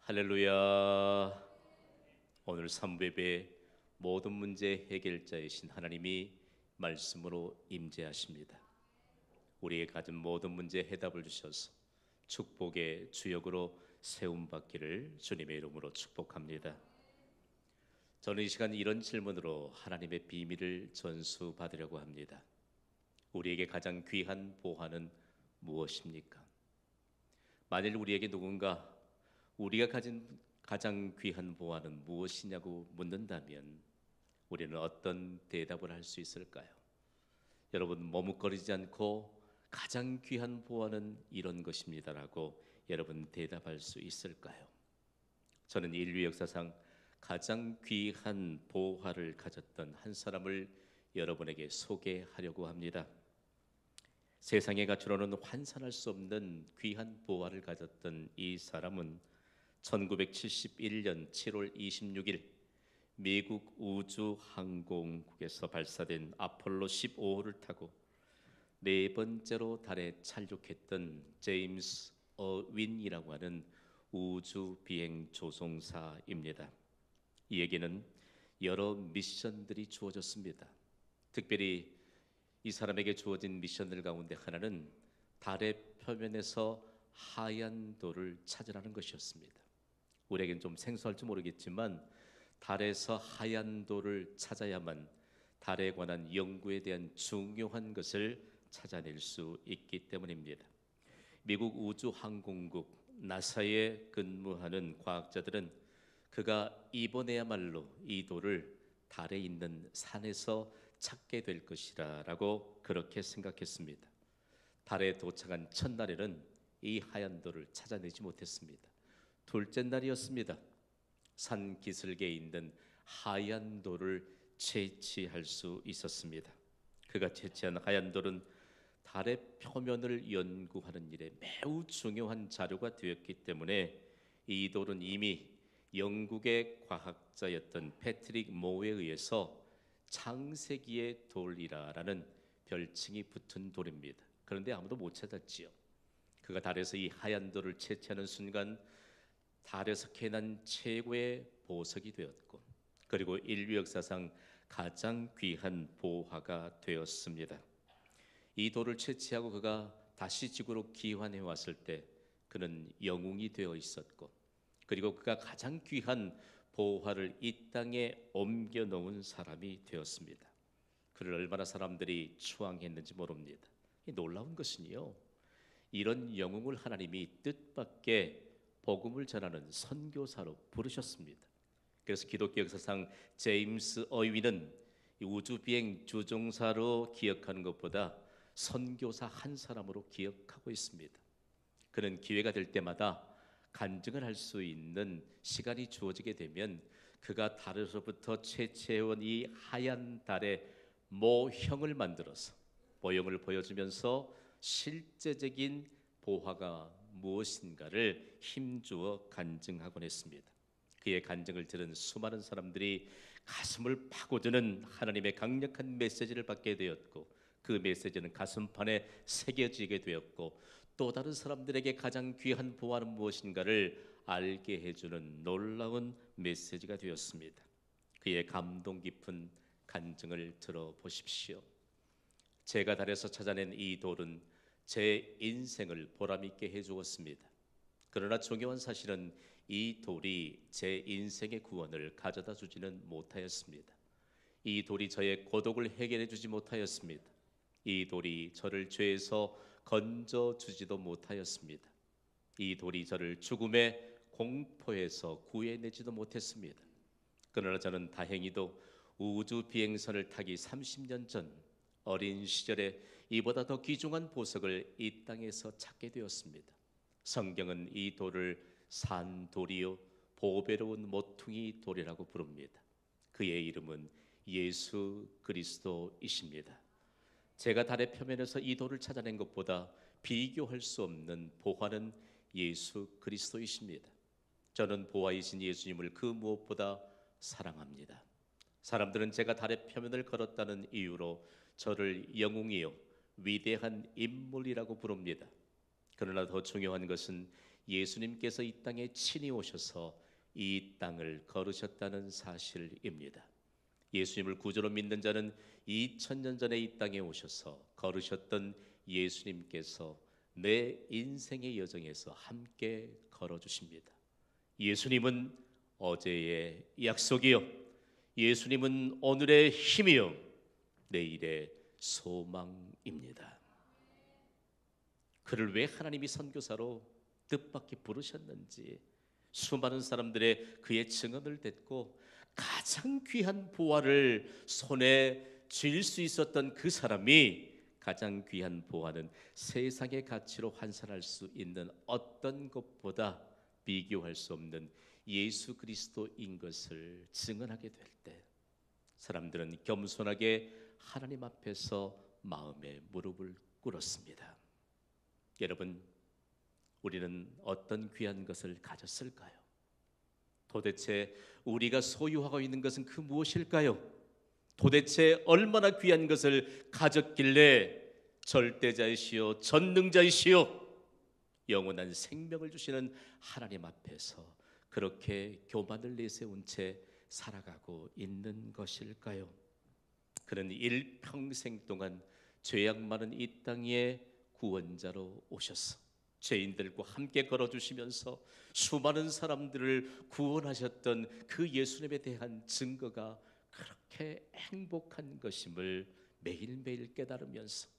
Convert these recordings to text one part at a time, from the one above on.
할렐루야. 오늘 3부의 모든 문제 해결자이신 하나님이 말씀으로 임재하십니다. 우리의 가진 모든 문제 해답을 주셔서 축복의 주역으로 세움받기를 주님의 이름으로 축복합니다. 저는 이 시간 이런 질문으로 하나님의 비밀을 전수받으려고 합니다. 우리에게 가장 귀한 보화는 무엇입니까? 만일 우리에게 누군가 우리가 가진 가장 귀한 보화는 무엇이냐고 묻는다면 우리는 어떤 대답을 할 수 있을까요? 여러분, 머뭇거리지 않고 가장 귀한 보화는 이런 것입니다라고 여러분 대답할 수 있을까요? 저는 인류 역사상 가장 귀한 보화를 가졌던 한 사람을 여러분에게 소개하려고 합니다. 세상의 가치로는 환산할 수 없는 귀한 보화를 가졌던 이 사람은 1971년 7월 26일 미국 우주항공국에서 발사된 아폴로 15호를 타고 네 번째로 달에 착륙했던 제임스 어윈이라고 하는 우주 비행 조종사입니다. 이에게는 여러 미션들이 주어졌습니다. 특별히 이 사람에게 주어진 미션들 가운데 하나는 달의 표면에서 하얀 돌을 찾으라는 것이었습니다. 우리에겐 좀 생소할지 모르겠지만 달에서 하얀 돌을 찾아야만 달에 관한 연구에 대한 중요한 것을 찾아낼 수 있기 때문입니다. 미국 우주항공국 나사에 근무하는 과학자들은 그가 이번에야말로 이 돌을 달에 있는 산에서 찾게 될 것이라고 그렇게 생각했습니다. 달에 도착한 첫날에는 이 하얀 돌을 찾아내지 못했습니다. 둘째 날이었습니다. 산 기슭에 있는 하얀 돌을 채취할 수 있었습니다. 그가 채취한 하얀 돌은 달의 표면을 연구하는 일에 매우 중요한 자료가 되었기 때문에 이 돌은 이미 영국의 과학자였던 패트릭 모에 의해서 창세기의 돌이라는 별칭이 붙은 돌입니다. 그런데 아무도 못 찾았지요. 그가 달에서 이 하얀 돌을 채취하는 순간 달에서 캐난 최고의 보석이 되었고, 그리고 인류 역사상 가장 귀한 보화가 되었습니다. 이 돌을 채취하고 그가 다시 지구로 귀환해 왔을 때 그는 영웅이 되어 있었고, 그리고 그가 가장 귀한 보화를 이 땅에 옮겨 놓은 사람이 되었습니다. 그를 얼마나 사람들이 추앙했는지 모릅니다. 놀라운 것은요, 이런 영웅을 하나님이 뜻밖의 복음을 전하는 선교사로 부르셨습니다. 그래서 기독교 역사상 제임스 어윈은 우주 비행 조종사로 기억하는 것보다 선교사 한 사람으로 기억하고 있습니다. 그는 기회가 될 때마다 간증을 할 수 있는 시간이 주어지게 되면 그가 달에서부터 채취해온 이 하얀 달의 모형을 만들어서 모형을 보여주면서 실제적인 보화가 무엇인가를 힘주어 간증하곤 했습니다. 그의 간증을 들은 수많은 사람들이 가슴을 파고드는 하나님의 강력한 메시지를 받게 되었고, 그 메시지는 가슴판에 새겨지게 되었고, 또 다른 사람들에게 가장 귀한 보화는 무엇인가를 알게 해주는 놀라운 메시지가 되었습니다. 그의 감동 깊은 간증을 들어보십시오. 제가 달에서 찾아낸 이 돌은 제 인생을 보람있게 해주었습니다. 그러나 중요한 사실은 이 돌이 제 인생의 구원을 가져다 주지는 못하였습니다. 이 돌이 저의 고독을 해결해 주지 못하였습니다. 이 돌이 저를 죄에서 건져 주지도 못하였습니다. 이 돌이 저를 죽음의 공포에서 구해내지도 못했습니다. 그러나 저는 다행히도 우주 비행선을 타기 30년 전 어린 시절에 이보다 더 귀중한 보석을 이 땅에서 찾게 되었습니다. 성경은 이 돌을 산돌이요 보배로운 모퉁이 돌이라고 부릅니다. 그의 이름은 예수 그리스도이십니다. 제가 달의 표면에서 이 돌을 찾아낸 것보다 비교할 수 없는 보화는 예수 그리스도이십니다. 저는 보화이신 예수님을 그 무엇보다 사랑합니다. 사람들은 제가 달의 표면을 걸었다는 이유로 저를 영웅이요 위대한 인물이라고 부릅니다. 그러나 더 중요한 것은 예수님께서 이 땅에 친히 오셔서 이 땅을 걸으셨다는 사실입니다. 예수님을 구주로 믿는 자는 2000년 전에 이 땅에 오셔서 걸으셨던 예수님께서 내 인생의 여정에서 함께 걸어주십니다. 예수님은 어제의 약속이요, 예수님은 오늘의 힘이요, 내일의 소망입니다. 그를 왜 하나님이 선교사로 뜻밖의 부르셨는지, 수많은 사람들의 그의 증언을 듣고 가장 귀한 보화를 손에 쥘 수 있었던 그 사람이, 가장 귀한 보화는 세상의 가치로 환산할 수 있는 어떤 것보다 비교할 수 없는 예수 그리스도인 것을 증언하게 될 때, 사람들은 겸손하게 하나님 앞에서 마음의 무릎을 꿇었습니다. 여러분, 우리는 어떤 귀한 것을 가졌을까요? 도대체 우리가 소유하고 있는 것은 그 무엇일까요? 도대체 얼마나 귀한 것을 가졌길래 절대자이시요 전능자이시요 영원한 생명을 주시는 하나님 앞에서 그렇게 교만을 내세운 채 살아가고 있는 것일까요? 그는 일평생 동안 죄악 많은 이 땅에 구원자로 오셔서 죄인들과 함께 걸어주시면서 수많은 사람들을 구원하셨던 그 예수님에 대한 증거가 그렇게 행복한 것임을 매일매일 깨달으면서,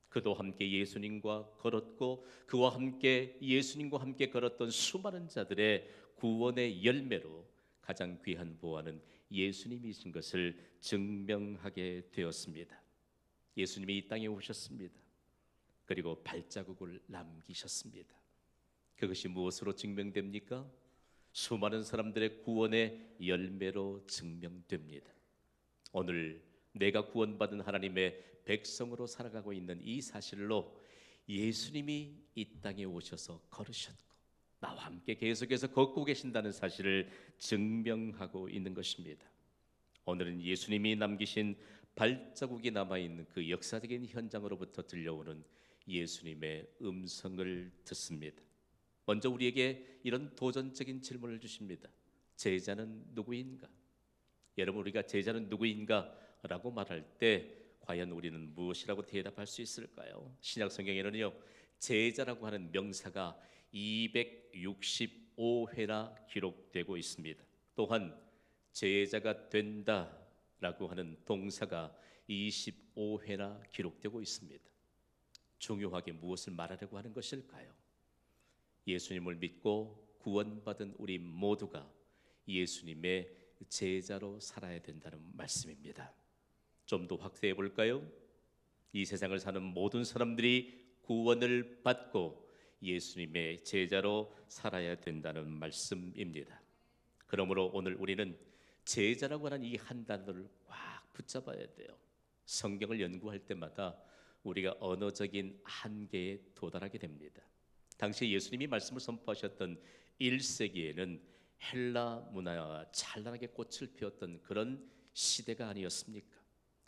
그도 함께 예수님과 걸었고 그와 함께 예수님과 함께 걸었던 수많은 자들의 구원의 열매로 가장 귀한 보화는 예수님이신 것을 증명하게 되었습니다. 예수님이 이 땅에 오셨습니다. 그리고 발자국을 남기셨습니다. 그것이 무엇으로 증명됩니까? 수많은 사람들의 구원의 열매로 증명됩니다. 오늘 내가 구원받은 하나님의 백성으로 살아가고 있는 이 사실로 예수님이 이 땅에 오셔서 걸으셨고 나와 함께 계속해서 걷고 계신다는 사실을 증명하고 있는 것입니다. 오늘은 예수님이 남기신 발자국이 남아있는 그 역사적인 현장으로부터 들려오는 예수님의 음성을 듣습니다. 먼저 우리에게 이런 도전적인 질문을 주십니다. 제자는 누구인가? 여러분, 우리가 제자는 누구인가? 라고 말할 때 과연 우리는 무엇이라고 대답할 수 있을까요? 신약 성경에는요, 제자라고 하는 명사가 265회나 기록되고 있습니다. 또한 제자가 된다라고 하는 동사가 25회나 기록되고 있습니다. 중요하게 무엇을 말하려고 하는 것일까요? 예수님을 믿고 구원받은 우리 모두가 예수님의 제자로 살아야 된다는 말씀입니다. 좀 더 확대해 볼까요? 이 세상을 사는 모든 사람들이 구원을 받고 예수님의 제자로 살아야 된다는 말씀입니다. 그러므로 오늘 우리는 제자라고 하는 이 한 단어를 꽉 붙잡아야 돼요. 성경을 연구할 때마다 우리가 언어적인 한계에 도달하게 됩니다. 당시 예수님이 말씀을 선포하셨던 1세기에는 헬라 문화가 찬란하게 꽃을 피웠던 그런 시대가 아니었습니까?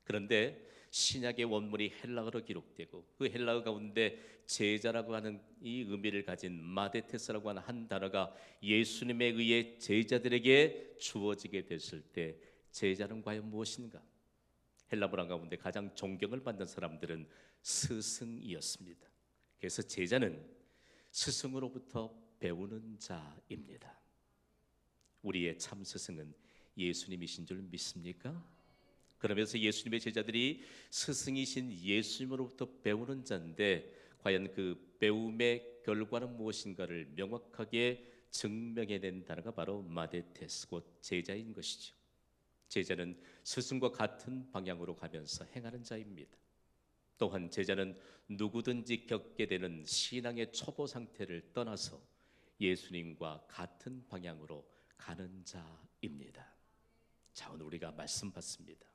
그런데 신약의 원문이 헬라어로 기록되고 그 헬라어 가운데 제자라고 하는 이 의미를 가진 마데테스라고 하는 한 단어가 예수님에 의해 제자들에게 주어지게 됐을 때 제자는 과연 무엇인가? 헬라 문화 가운데 가장 존경을 받는 사람들은 스승이었습니다. 그래서 제자는 스승으로부터 배우는 자입니다. 우리의 참 스승은 예수님이신 줄 믿습니까? 그러면서 예수님의 제자들이 스승이신 예수님으로부터 배우는 자인데 과연 그 배움의 결과는 무엇인가를 명확하게 증명해낸 단어가 바로 마데테스, 곧 제자인 것이죠. 제자는 스승과 같은 방향으로 가면서 행하는 자입니다. 또한 제자는 누구든지 겪게 되는 신앙의 초보 상태를 떠나서 예수님과 같은 방향으로 가는 자입니다. 자, 오늘 우리가 말씀 받습니다.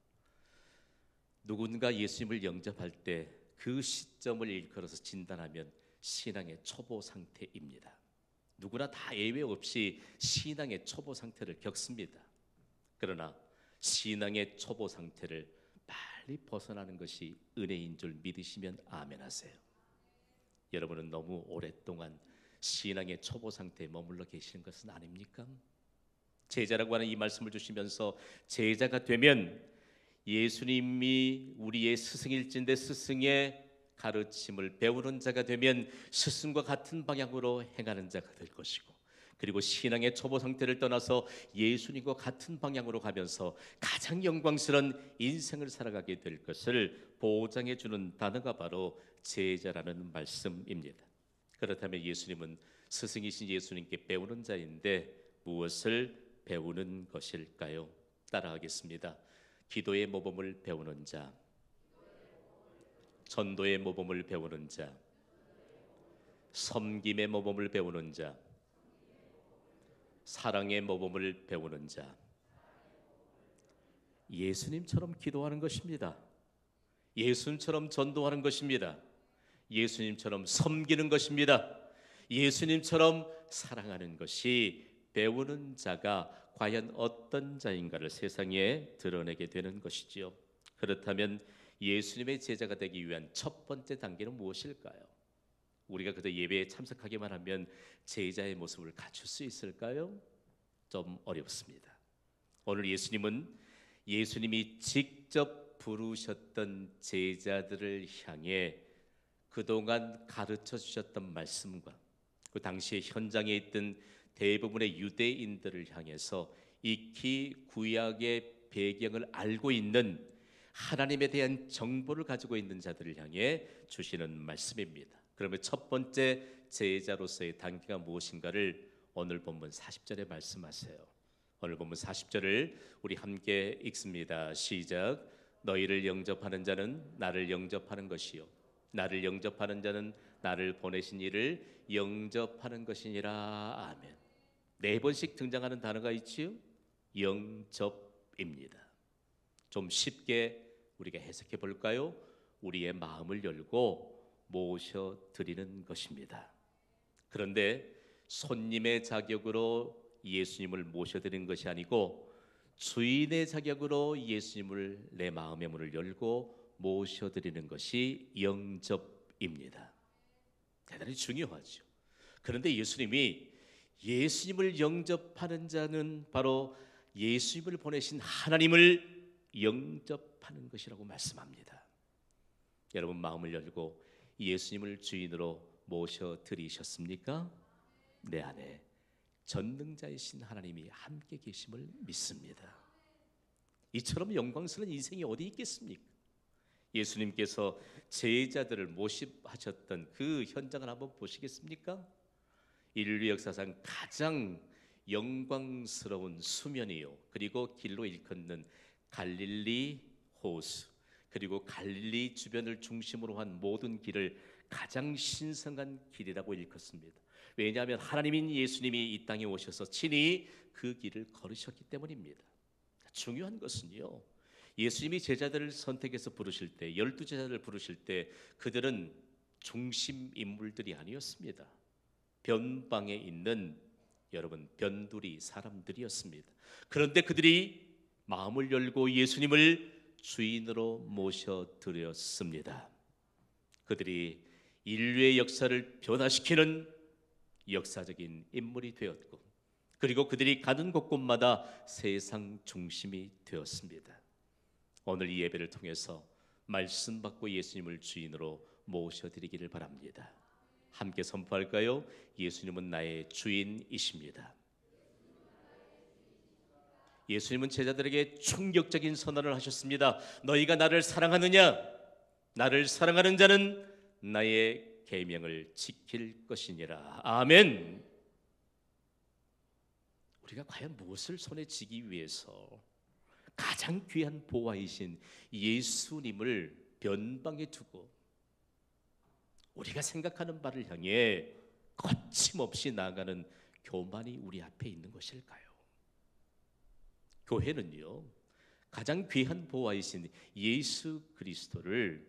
누군가 예수님을 영접할 때 그 시점을 일컬어서 진단하면 신앙의 초보 상태입니다. 누구나 다 예외 없이 신앙의 초보 상태를 겪습니다. 그러나 신앙의 초보 상태를 빨리 벗어나는 것이 은혜인 줄 믿으시면 아멘 하세요. 여러분은 너무 오랫동안 신앙의 초보 상태에 머물러 계시는 것은 아닙니까? 제자라고 하는 이 말씀을 주시면서 제자가 되면 예수님이 우리의 스승일진데 스승의 가르침을 배우는 자가 되면 스승과 같은 방향으로 행하는 자가 될 것이고, 그리고 신앙의 초보 상태를 떠나서 예수님과 같은 방향으로 가면서 가장 영광스러운 인생을 살아가게 될 것을 보장해 주는 단어가 바로 제자라는 말씀입니다. 그렇다면 예수님은 스승이신 예수님께 배우는 자인데 무엇을 배우는 것일까요? 따라하겠습니다. 기도의 모범을 배우는 자, 전도의 모범을 배우는 자, 섬김의 모범을 배우는 자, 사랑의 모범을 배우는 자, 예수님처럼 기도하는 것입니다. 예수님처럼 전도하는 것입니다. 예수님처럼 섬기는 것입니다. 예수님처럼 사랑하는 것이 배우는 자가 과연 어떤 자인가를 세상에 드러내게 되는 것이지요. 그렇다면 예수님의 제자가 되기 위한 첫 번째 단계는 무엇일까요? 우리가 그저 예배에 참석하기만 하면 제자의 모습을 갖출 수 있을까요? 좀 어렵습니다. 오늘 예수님이 직접 부르셨던 제자들을 향해 그동안 가르쳐 주셨던 말씀과 그 당시에 현장에 있던 대부분의 유대인들을 향해서 익히 구약의 배경을 알고 있는 하나님에 대한 정보를 가지고 있는 자들을 향해 주시는 말씀입니다. 그러면 첫 번째 제자로서의 단계가 무엇인가를 오늘 본문 40절에 말씀하세요. 오늘 본문 40절을 우리 함께 읽습니다. 시작. 너희를 영접하는 자는 나를 영접하는 것이요 나를 영접하는 자는 나를 보내신 이를 영접하는 것이니라. 아멘. 4번씩 등장하는 단어가 있지요. 영접입니다. 좀 쉽게 우리가 해석해 볼까요? 우리의 마음을 열고 모셔드리는 것입니다. 그런데 손님의 자격으로 예수님을 모셔드리는 것이 아니고 주인의 자격으로 예수님을 내 마음의 문을 열고 모셔드리는 것이 영접입니다. 대단히 중요하죠. 그런데 예수님을 영접하는 자는 바로 예수님을 보내신 하나님을 영접하는 것이라고 말씀합니다. 여러분 마음을 열고 예수님을 주인으로 모셔드리셨습니까? 내 안에 전능자이신 하나님이 함께 계심을 믿습니다. 이처럼 영광스러운 인생이 어디 있겠습니까? 예수님께서 제자들을 모집하셨던 그 현장을 한번 보시겠습니까? 인류 역사상 가장 영광스러운 수면이요 그리고 길로 일컫는 갈릴리 호수, 그리고 갈릴리 주변을 중심으로 한 모든 길을 가장 신성한 길이라고 일컫습니다. 왜냐하면 하나님인 예수님이 이 땅에 오셔서 친히 그 길을 걸으셨기 때문입니다. 중요한 것은요, 예수님이 제자들을 선택해서 부르실 때, 12제자들을 부르실 때 그들은 중심 인물들이 아니었습니다. 변방에 있는 여러분 변두리 사람들이었습니다. 그런데 그들이 마음을 열고 예수님을 주인으로 모셔드렸습니다. 그들이 인류의 역사를 변화시키는 역사적인 인물이 되었고, 그리고 그들이 가는 곳곳마다 세상 중심이 되었습니다. 오늘 이 예배를 통해서 말씀 받고 예수님을 주인으로 모셔드리기를 바랍니다. 함께 선포할까요? 예수님은 나의 주인이십니다. 예수님은 제자들에게 충격적인 선언을 하셨습니다. 너희가 나를 사랑하느냐? 나를 사랑하는 자는 나의 계명을 지킬 것이니라. 아멘. 우리가 과연 무엇을 손에 쥐기 위해서 가장 귀한 보화이신 예수님을 변방에 두고 우리가 생각하는 바를 향해 거침없이 나아가는 교만이 우리 앞에 있는 것일까요? 교회는요, 가장 귀한 보화이신 예수 그리스도를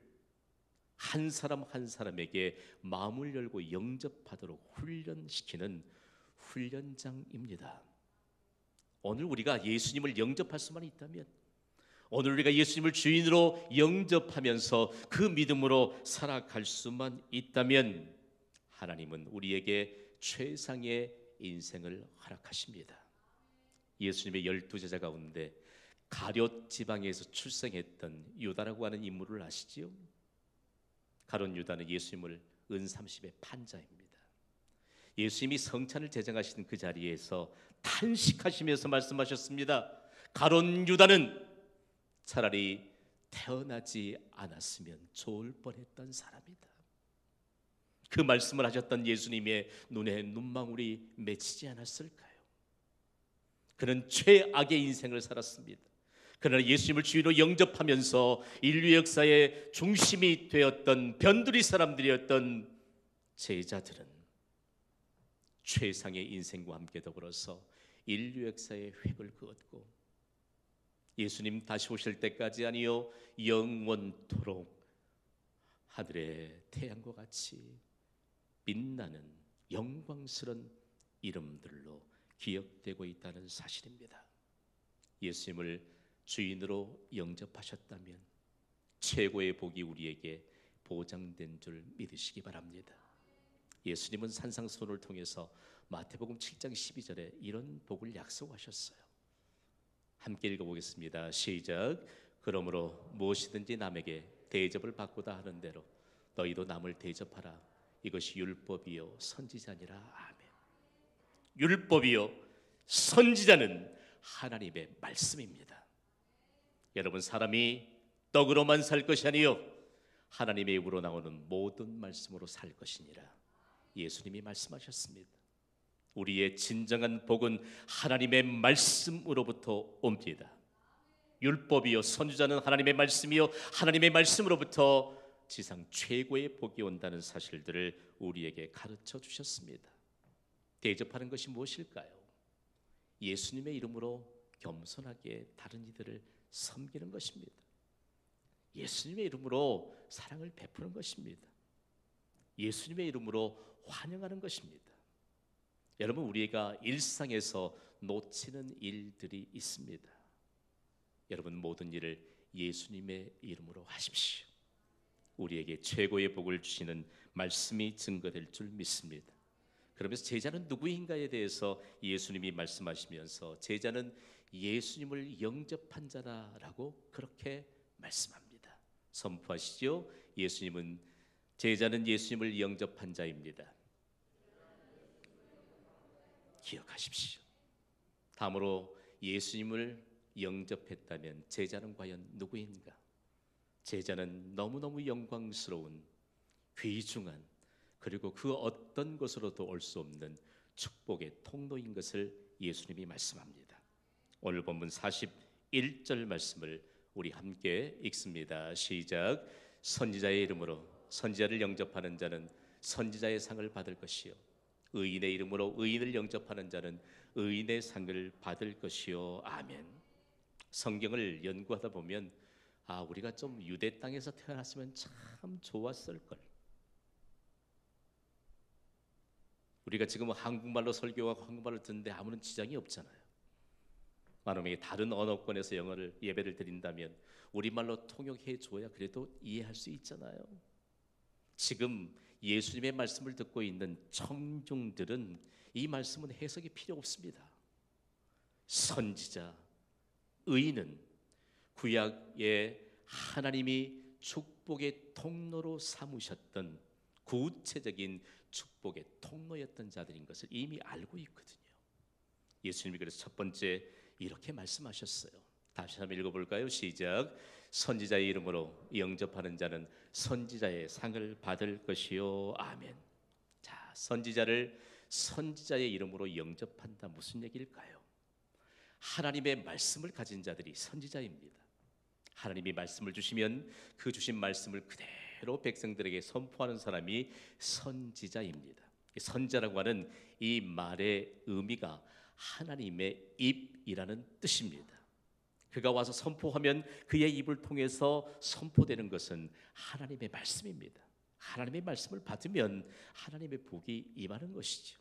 한 사람 한 사람에게 마음을 열고 영접하도록 훈련시키는 훈련장입니다. 오늘 우리가 예수님을 영접할 수만 있다면, 오늘 우리가 예수님을 주인으로 영접하면서 그 믿음으로 살아갈 수만 있다면, 하나님은 우리에게 최상의 인생을 허락하십니다. 예수님의 12제자 가운데 가룟 지방에서 출생했던 유다라고 하는 인물을 아시지요? 가룟 유다는 예수님을 은30의 판자입니다. 예수님이 성찬을 제정하신 그 자리에서 탄식하시면서 말씀하셨습니다. 가룟 유다는 차라리 태어나지 않았으면 좋을 뻔했던 사람이다. 그 말씀을 하셨던 예수님의 눈에 눈망울이 맺히지 않았을까요? 그는 최악의 인생을 살았습니다. 그러나 예수님을 주인으로 영접하면서 인류 역사의 중심이 되었던 변두리 사람들이었던 제자들은 최상의 인생과 함께 더불어서 인류 역사의 획을 그었고 예수님 다시 오실 때까지 아니요 영원토록 하늘의 태양과 같이 빛나는 영광스러운 이름들로 기억되고 있다는 사실입니다. 예수님을 주인으로 영접하셨다면 최고의 복이 우리에게 보장된 줄 믿으시기 바랍니다. 예수님은 산상수훈을 통해서 마태복음 7장 12절에 이런 복을 약속하셨어요. 함께 읽어보겠습니다. 시작. 그러므로 무엇이든지 남에게 대접을 받고자 하는 대로 너희도 남을 대접하라. 이것이 율법이요 선지자니라. 아멘. 율법이요 선지자는 하나님의 말씀입니다. 여러분, 사람이 떡으로만 살 것이 아니요 하나님의 입으로 나오는 모든 말씀으로 살 것이니라. 예수님이 말씀하셨습니다. 우리의 진정한 복은 하나님의 말씀으로부터 옵니다. 율법이요 선지자는 하나님의 말씀이요 하나님의 말씀으로부터 지상 최고의 복이 온다는 사실들을 우리에게 가르쳐 주셨습니다. 대접하는 것이 무엇일까요? 예수님의 이름으로 겸손하게 다른 이들을 섬기는 것입니다. 예수님의 이름으로 사랑을 베푸는 것입니다. 예수님의 이름으로 환영하는 것입니다. 여러분, 우리가 일상에서 놓치는 일들이 있습니다. 여러분, 모든 일을 예수님의 이름으로 하십시오. 우리에게 최고의 복을 주시는 말씀이 증거될 줄 믿습니다. 그러면서 제자는 누구인가에 대해서 예수님이 말씀하시면서 제자는 예수님을 영접한 자다라고 그렇게 말씀합니다. 선포하시죠. 제자는 예수님을 영접한 자입니다. 기억하십시오. 다음으로 예수님을 영접했다면 제자는 과연 누구인가? 제자는 너무너무 영광스러운 귀중한 그리고 그 어떤 것으로도 올 수 없는 축복의 통로인 것을 예수님이 말씀합니다. 오늘 본문 41절 말씀을 우리 함께 읽습니다. 시작. 선지자의 이름으로 선지자를 영접하는 자는 선지자의 상을 받을 것이요 의인의 이름으로 의인을 영접하는 자는 의인의 상을 받을 것이요. 아멘. 성경을 연구하다 보면 우리가 좀 유대 땅에서 태어났으면 참 좋았을 걸. 우리가 지금 한국말로 설교하고 한국말을 듣는데 아무런 지장이 없잖아요. 만약에 다른 언어권에서 예배를 드린다면 우리말로 통역해 줘야 그래도 이해할 수 있잖아요. 지금 예수님의 말씀을 듣고 있는 청중들은 이 말씀은 해석이 필요 없습니다. 선지자, 의인은 구약의 하나님이 축복의 통로로 삼으셨던 구체적인 축복의 통로였던 자들인 것을 이미 알고 있거든요. 예수님이 그래서 첫 번째 이렇게 말씀하셨어요. 다시 한번 읽어볼까요? 시작. 선지자의 이름으로 영접하는 자는 선지자의 상을 받을 것이요. 아멘. 자, 선지자를 선지자의 이름으로 영접한다. 무슨 얘기일까요? 하나님의 말씀을 가진 자들이 선지자입니다. 하나님이 말씀을 주시면 그 주신 말씀을 그대로 백성들에게 선포하는 사람이 선지자입니다. 선지자라고 하는 이 말의 의미가 하나님의 입이라는 뜻입니다. 그가 와서 선포하면 그의 입을 통해서 선포되는 것은 하나님의 말씀입니다. 하나님의 말씀을 받으면 하나님의 복이 임하는 것이죠.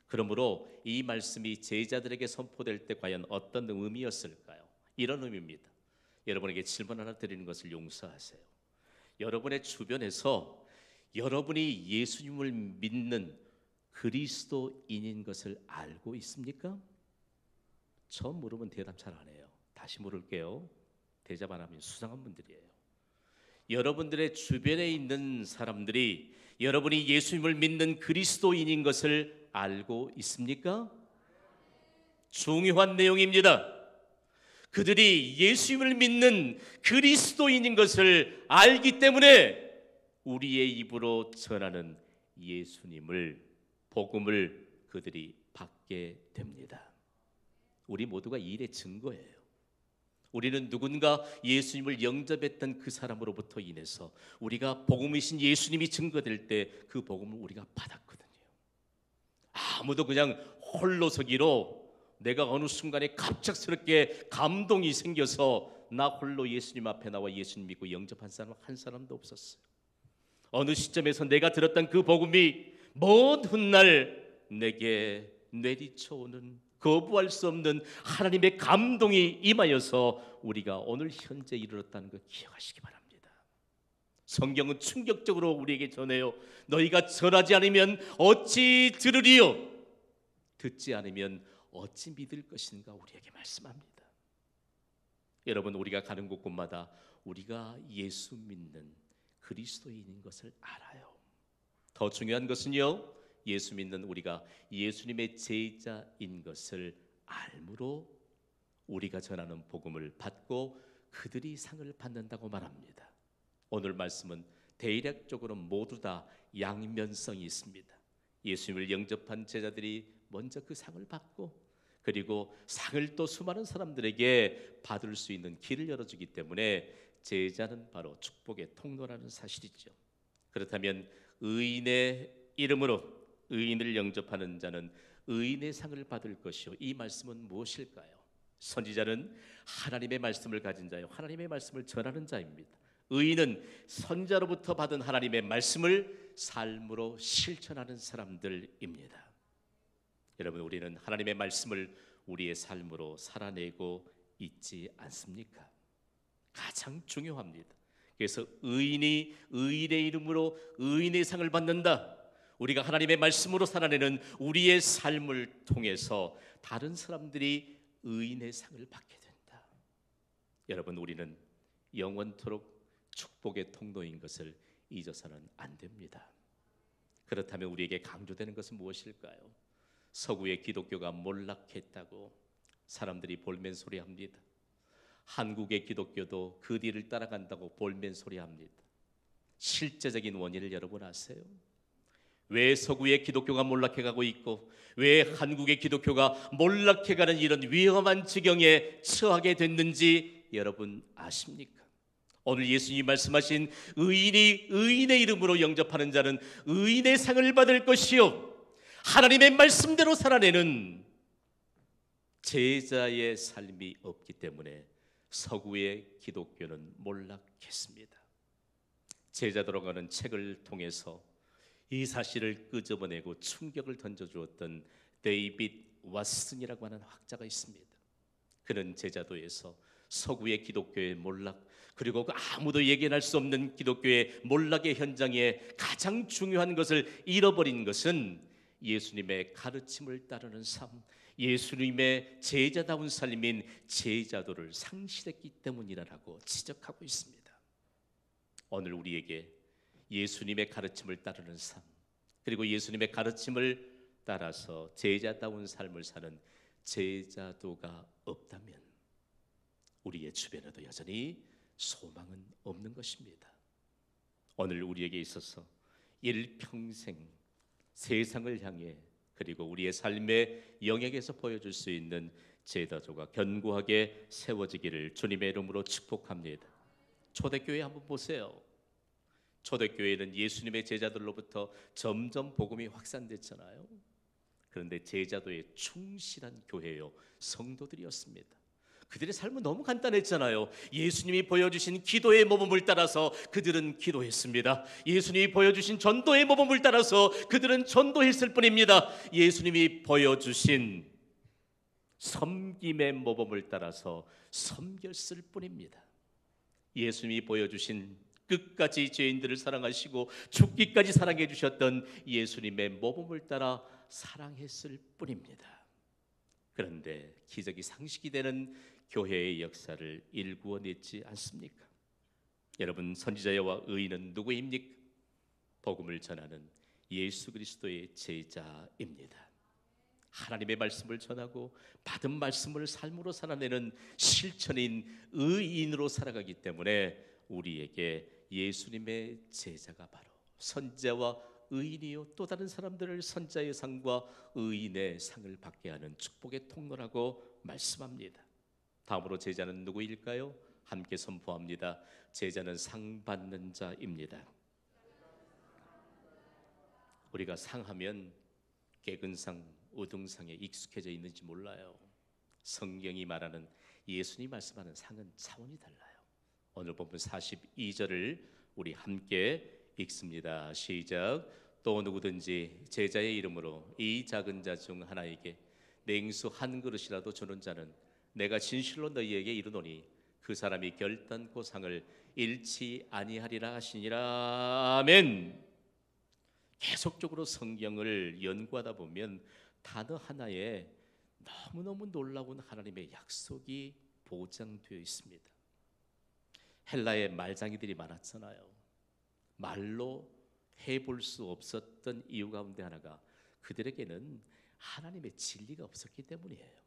그러므로 이 말씀이 제자들에게 선포될 때 과연 어떤 의미였을까요? 이런 의미입니다. 여러분에게 질문 하나 드리는 것을 용서하세요. 여러분의 주변에서 여러분이 예수님을 믿는 그리스도인인 것을 알고 있습니까? 처음 물으면 대답 잘 안 해요. 다시 물을게요. 대답 안 하면 수상한 분들이에요. 여러분들의 주변에 있는 사람들이 여러분이 예수님을 믿는 그리스도인인 것을 알고 있습니까? 중요한 내용입니다. 그들이 예수님을 믿는 그리스도인인 것을 알기 때문에 우리의 입으로 전하는 예수님을, 복음을 그들이 받게 됩니다. 우리 모두가 이 일의 증거예요. 우리는 누군가 예수님을 영접했던 그 사람으로부터 인해서 우리가 복음이신 예수님이 증거될 때 그 복음을 우리가 받았거든요. 아무도 그냥 홀로서기로 내가 어느 순간에 갑작스럽게 감동이 생겨서 나 홀로 예수님 앞에 나와 예수님 믿고 영접한 사람 한 사람도 없었어요. 어느 시점에서 내가 들었던 그 복음이 먼 훗날 내게 내리쳐오는 거부할 수 없는 하나님의 감동이 임하여서 우리가 오늘 현재 이르렀다는 걸 기억하시기 바랍니다. 성경은 충격적으로 우리에게 전해요. 너희가 전하지 않으면 어찌 들으리요? 듣지 않으면 어찌 믿을 것인가 우리에게 말씀합니다. 여러분, 우리가 가는 곳곳마다 우리가 예수 믿는 그리스도인인 것을 알아요. 더 중요한 것은요, 예수 믿는 우리가 예수님의 제자인 것을 알므로 우리가 전하는 복음을 받고 그들이 상을 받는다고 말합니다. 오늘 말씀은 대략적으로 모두 다 양면성이 있습니다. 예수님을 영접한 제자들이 먼저 그 상을 받고 그리고 상을 또 수많은 사람들에게 받을 수 있는 길을 열어주기 때문에 제자는 바로 축복의 통로라는 사실이죠. 그렇다면 의인의 이름으로 의인을 영접하는 자는 의인의 상을 받을 것이요, 이 말씀은 무엇일까요? 선지자는 하나님의 말씀을 가진 자요, 하나님의 말씀을 전하는 자입니다. 의인은 선자로부터 받은 하나님의 말씀을 삶으로 실천하는 사람들입니다. 여러분, 우리는 하나님의 말씀을 우리의 삶으로 살아내고 있지 않습니까? 가장 중요합니다. 그래서 의인이 의인의 이름으로 의인의 상을 받는다. 우리가 하나님의 말씀으로 살아내는 우리의 삶을 통해서 다른 사람들이 의인의 상을 받게 된다. 여러분, 우리는 영원토록 축복의 통로인 것을 잊어서는 안 됩니다. 그렇다면 우리에게 강조되는 것은 무엇일까요? 서구의 기독교가 몰락했다고 사람들이 볼멘소리합니다. 한국의 기독교도 그 뒤를 따라간다고 볼멘소리합니다. 실제적인 원인을 여러분 아세요? 왜 서구의 기독교가 몰락해가고 있고 왜 한국의 기독교가 몰락해가는 이런 위험한 지경에 처하게 됐는지 여러분 아십니까? 오늘 예수님이 말씀하신 의인이 의인의 이름으로 영접하는 자는 의인의 상을 받을 것이요, 하나님의 말씀대로 살아내는 제자의 삶이 없기 때문에 서구의 기독교는 몰락했습니다. 제자도라고 책을 통해서 이 사실을 끄집어내고 충격을 던져주었던 데이빗 왓슨이라고 하는 학자가 있습니다. 그는 제자도에서 서구의 기독교의 몰락, 그리고 아무도 예견할 수 없는 기독교의 몰락의 현장에 가장 중요한 것을 잃어버린 것은 예수님의 가르침을 따르는 삶, 예수님의 제자다운 삶인 제자도를 상실했기 때문이라고 지적하고 있습니다. 오늘 우리에게 예수님의 가르침을 따르는 삶, 그리고 예수님의 가르침을 따라서 제자다운 삶을 사는 제자도가 없다면 우리의 주변에도 여전히 소망은 없는 것입니다. 오늘 우리에게 있어서 일평생 세상을 향해 그리고 우리의 삶의 영역에서 보여줄 수 있는 제자도가 견고하게 세워지기를 주님의 이름으로 축복합니다. 초대교회 한번 보세요. 초대교회는 예수님의 제자들로부터 점점 복음이 확산됐잖아요. 그런데 제자도에 충실한 교회요, 성도들이었습니다. 그들의 삶은 너무 간단했잖아요. 예수님이 보여주신 기도의 모범을 따라서 그들은 기도했습니다. 예수님이 보여주신 전도의 모범을 따라서 그들은 전도했을 뿐입니다. 예수님이 보여주신 섬김의 모범을 따라서 섬겼을 뿐입니다. 예수님이 보여주신 끝까지 죄인들을 사랑하시고 죽기까지 사랑해 주셨던 예수님의 모범을 따라 사랑했을 뿐입니다. 그런데 기적이 상식이 되는 교회의 역사를 일구어냈지 않습니까? 여러분, 선지자와 의인은 누구입니까? 복음을 전하는 예수 그리스도의 제자입니다. 하나님의 말씀을 전하고 받은 말씀을 삶으로 살아내는 실천인 의인으로 살아가기 때문에 우리에게 예수님의 제자가 바로 선지자와 의인이요, 또 다른 사람들을 선지자의 상과 의인의 상을 받게 하는 축복의 통로라고 말씀합니다. 다음으로 제자는 누구일까요? 함께 선포합니다. 제자는 상 받는 자입니다. 우리가 상하면 개근상, 우등상에 익숙해져 있는지 몰라요. 성경이 말하는, 예수님이 말씀하는 상은 차원이 달라요. 오늘 본문 42절을 우리 함께 읽습니다. 시작. 또 누구든지 제자의 이름으로 이 작은 자 중 하나에게 냉수 한 그릇이라도 주는 자는 내가 진실로 너희에게 이르노니 그 사람이 결단코 상을 잃지 아니하리라 하시니라. 아멘. 계속적으로 성경을 연구하다 보면 단어 하나에 너무너무 놀라운 하나님의 약속이 보장되어 있습니다. 헬라의 말장이들이 많았잖아요. 말로 해볼 수 없었던 이유 가운데 하나가 그들에게는 하나님의 진리가 없었기 때문이에요.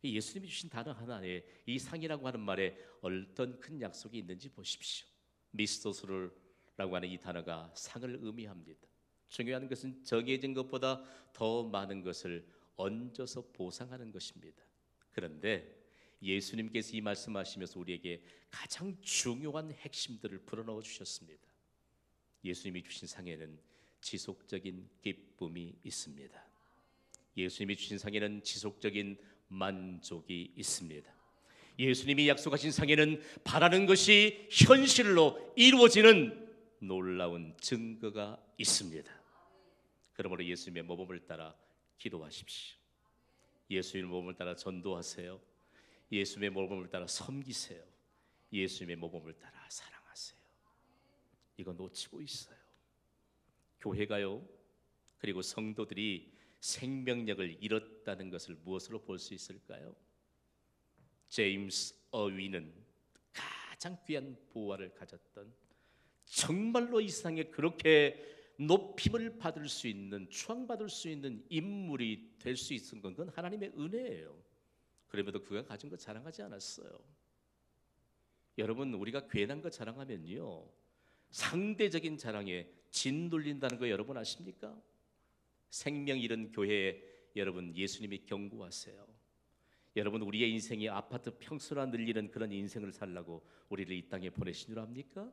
예수님이 주신 단어 하나에 이 상이라고 하는 말에 어떤 큰 약속이 있는지 보십시오. 미스토스라고 하는 이 단어가 상을 의미합니다. 중요한 것은 정해진 것보다 더 많은 것을 얹어서 보상하는 것입니다. 그런데 예수님께서 이 말씀하시면서 우리에게 가장 중요한 핵심들을 불어넣어 주셨습니다. 예수님이 주신 상에는 지속적인 기쁨이 있습니다. 예수님이 주신 상에는 지속적인 만족이 있습니다. 예수님이 약속하신 상에는 바라는 것이 현실로 이루어지는 놀라운 증거가 있습니다. 그러므로 예수님의 모범을 따라 기도하십시오. 예수님의 모범을 따라 전도하세요. 예수님의 모범을 따라 섬기세요. 예수님의 모범을 따라 사랑하세요. 이거 놓치고 있어요. 교회가요, 그리고 성도들이 생명력을 잃었다는 것을 무엇으로 볼 수 있을까요? 제임스 어윈은 가장 귀한 보화를 가졌던, 정말로 이 세상에 그렇게 높임을 받을 수 있는, 추앙받을 수 있는 인물이 될 수 있은 건 하나님의 은혜예요. 그럼에도 그가 가진 것 자랑하지 않았어요. 여러분, 우리가 괜한 것 자랑하면요, 상대적인 자랑에 짓눌린다는 거 여러분 아십니까? 생명 잃은 교회에 여러분, 예수님이 경고하세요. 여러분, 우리의 인생이 아파트 평수나 늘리는 그런 인생을 살라고 우리를 이 땅에 보내신 줄 압니까?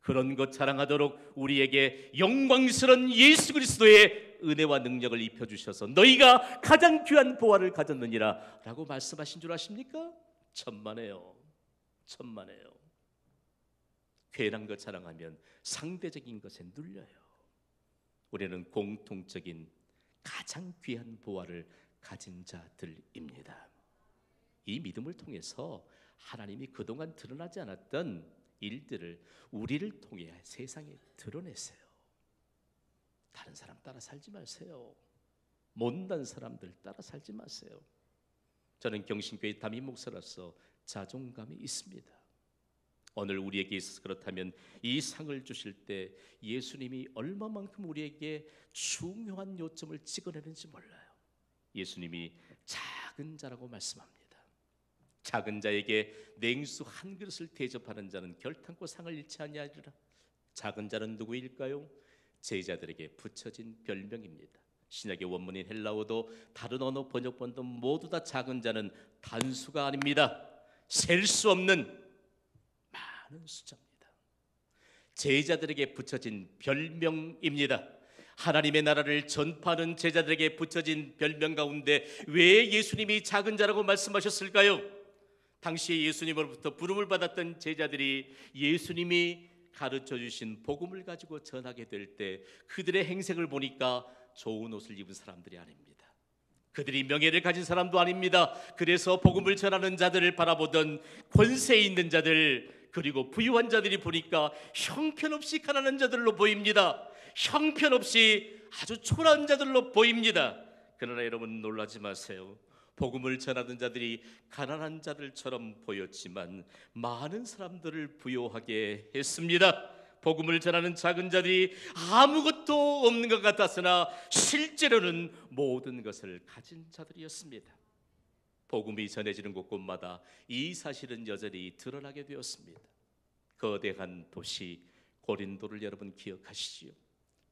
그런 것 자랑하도록 우리에게 영광스러운 예수 그리스도의 은혜와 능력을 입혀주셔서 너희가 가장 귀한 보화를 가졌느니라 라고 말씀하신 줄 아십니까? 천만에요. 천만에요. 괜한 것 자랑하면 상대적인 것에 눌려요. 우리는 공통적인 가장 귀한 보화를 가진 자들입니다. 이 믿음을 통해서 하나님이 그동안 드러나지 않았던 일들을 우리를 통해 세상에 드러내세요. 다른 사람 따라 살지 마세요. 못난 사람들 따라 살지 마세요. 저는 경신교회 담임 목사로서 자존감이 있습니다. 오늘 우리에게 있어서 그렇다면 이 상을 주실 때 예수님이 얼마만큼 우리에게 중요한 요점을 찍어내는지 몰라요. 예수님이 작은 자라고 말씀합니다. 작은 자에게 냉수 한 그릇을 대접하는 자는 결탄코 상을 잃지 아니하리라. 작은 자는 누구일까요? 제자들에게 붙여진 별명입니다. 신약의 원문인 헬라어도 다른 언어 번역본도 모두 다 작은 자는 단수가 아닙니다. 셀 수 없는 많은 숫자입니다. 제자들에게 붙여진 별명입니다. 하나님의 나라를 전파하는 제자들에게 붙여진 별명 가운데 왜 예수님이 작은 자라고 말씀하셨을까요? 당시에 예수님으로부터 부름을 받았던 제자들이 예수님이 가르쳐 주신 복음을 가지고 전하게 될 때 그들의 행색을 보니까 좋은 옷을 입은 사람들이 아닙니다. 그들이 명예를 가진 사람도 아닙니다. 그래서 복음을 전하는 자들을 바라보던 권세 있는 자들, 그리고 부유한 자들이 보니까 형편없이 가난한 자들로 보입니다. 형편없이 아주 초라한 자들로 보입니다. 그러나 여러분 놀라지 마세요. 복음을 전하던 자들이 가난한 자들처럼 보였지만 많은 사람들을 부유하게 했습니다. 복음을 전하는 작은 자들이 아무것도 없는 것 같았으나 실제로는 모든 것을 가진 자들이었습니다. 복음이 전해지는 곳곳마다 이 사실은 여전히 드러나게 되었습니다. 거대한 도시 고린도를 여러분 기억하시지요?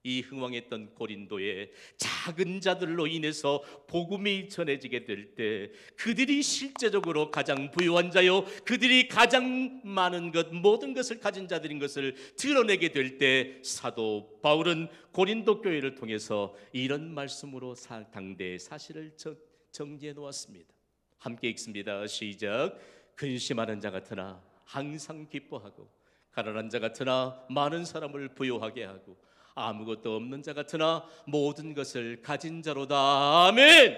이 흥왕했던 고린도의 작은 자들로 인해서 복음이 전해지게 될 때 그들이 실제적으로 가장 부유한 자요, 그들이 가장 많은 것, 모든 것을 가진 자들인 것을 드러내게 될 때 사도 바울은 고린도 교회를 통해서 이런 말씀으로 당대의 사실을 정리해 놓았습니다. 함께 읽습니다. 시작. 근심하는 자 같으나 항상 기뻐하고, 가난한 자 같으나 많은 사람을 부유하게 하고, 아무것도 없는 자 같으나 모든 것을 가진 자로다. 아멘.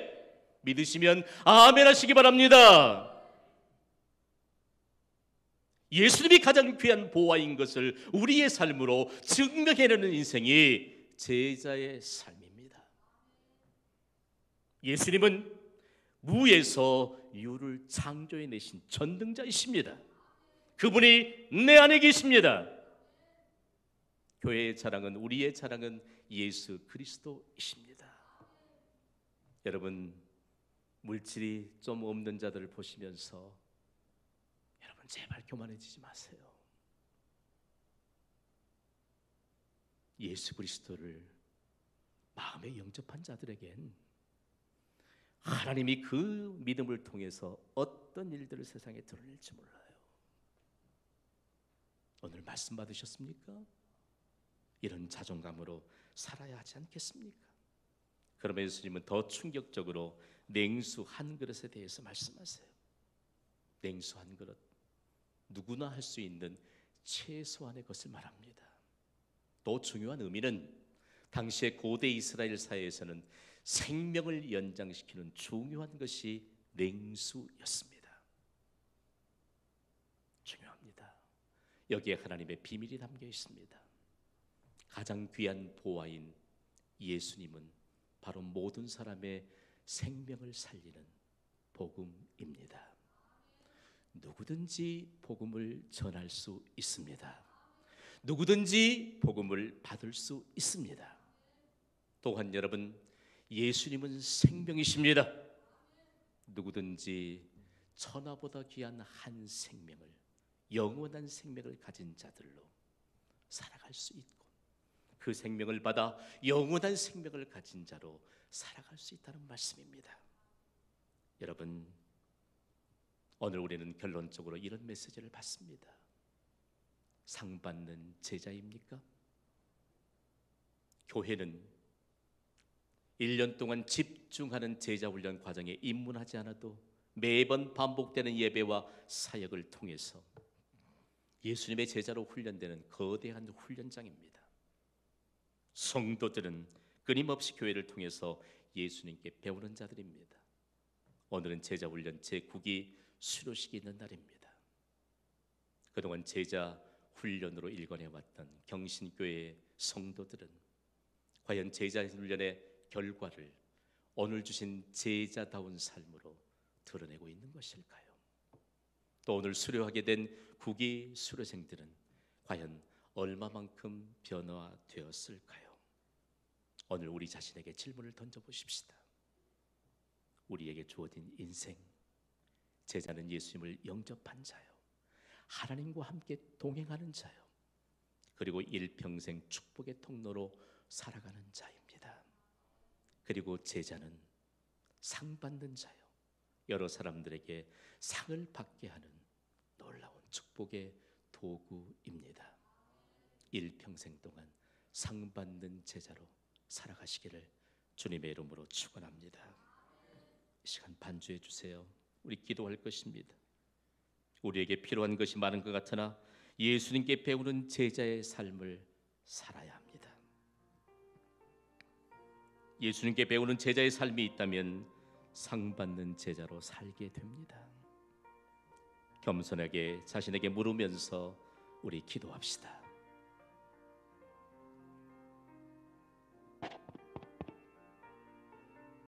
믿으시면 아멘 하시기 바랍니다. 예수님이 가장 귀한 보화인 것을 우리의 삶으로 증명해내는 인생이 제자의 삶입니다. 예수님은 무에서 유를 창조해내신 전능자이십니다. 그분이 내 안에 계십니다. 교회의 자랑은, 우리의 자랑은 예수 그리스도이십니다. 여러분, 물질이 좀 없는 자들을 보시면서 여러분 제발 교만해지지 마세요. 예수 그리스도를 마음에 영접한 자들에겐 하나님이 그 믿음을 통해서 어떤 일들을 세상에 드러낼지 몰라요. 오늘 말씀 받으셨습니까? 이런 자존감으로 살아야 하지 않겠습니까? 그러면 예수님은 더 충격적으로 냉수 한 그릇에 대해서 말씀하세요. 냉수 한 그릇, 누구나 할 수 있는 최소한의 것을 말합니다. 또 중요한 의미는 당시의 고대 이스라엘 사회에서는 생명을 연장시키는 중요한 것이 냉수였습니다. 중요합니다. 여기에 하나님의 비밀이 담겨 있습니다. 가장 귀한 보화인 예수님은 바로 모든 사람의 생명을 살리는 복음입니다. 누구든지 복음을 전할 수 있습니다. 누구든지 복음을 받을 수 있습니다. 또한 여러분, 예수님은 생명이십니다. 누구든지 천하보다 귀한 한 생명을, 영원한 생명을 가진 자들로 살아갈 수 있고, 그 생명을 받아 영원한 생명을 가진 자로 살아갈 수 있다는 말씀입니다. 여러분, 오늘 우리는 결론적으로 이런 메시지를 받습니다. 상 받는 제자입니까? 교회는 1년 동안 집중하는 제자 훈련 과정에 입문하지 않아도 매번 반복되는 예배와 사역을 통해서 예수님의 제자로 훈련되는 거대한 훈련장입니다. 성도들은 끊임없이 교회를 통해서 예수님께 배우는 자들입니다. 오늘은 제자 훈련 제9기 수료식이 있는 날입니다. 그동안 제자 훈련으로 일관해왔던 경신교회의 성도들은 과연 제자 훈련의 결과를 오늘 주신 제자다운 삶으로 드러내고 있는 것일까요? 또 오늘 수료하게 된 9기 수료생들은 과연 얼마만큼 변화되었을까요? 오늘 우리 자신에게 질문을 던져보십시다. 우리에게 주어진 인생, 제자는 예수님을 영접한 자요, 하나님과 함께 동행하는 자요, 그리고 일평생 축복의 통로로 살아가는 자입니다. 그리고 제자는 상 받는 자요, 여러 사람들에게 상을 받게 하는 놀라운 축복의 도구입니다. 일평생 동안 상 받는 제자로 살아가시기를 주님의 이름으로 축원합니다. 이 시간 반주해 주세요. 우리 기도할 것입니다. 우리에게 필요한 것이 많은 것 같으나 예수님께 배우는 제자의 삶을 살아야 합니다. 예수님께 배우는 제자의 삶이 있다면 상 받는 제자로 살게 됩니다. 겸손하게 자신에게 물으면서 우리 기도합시다.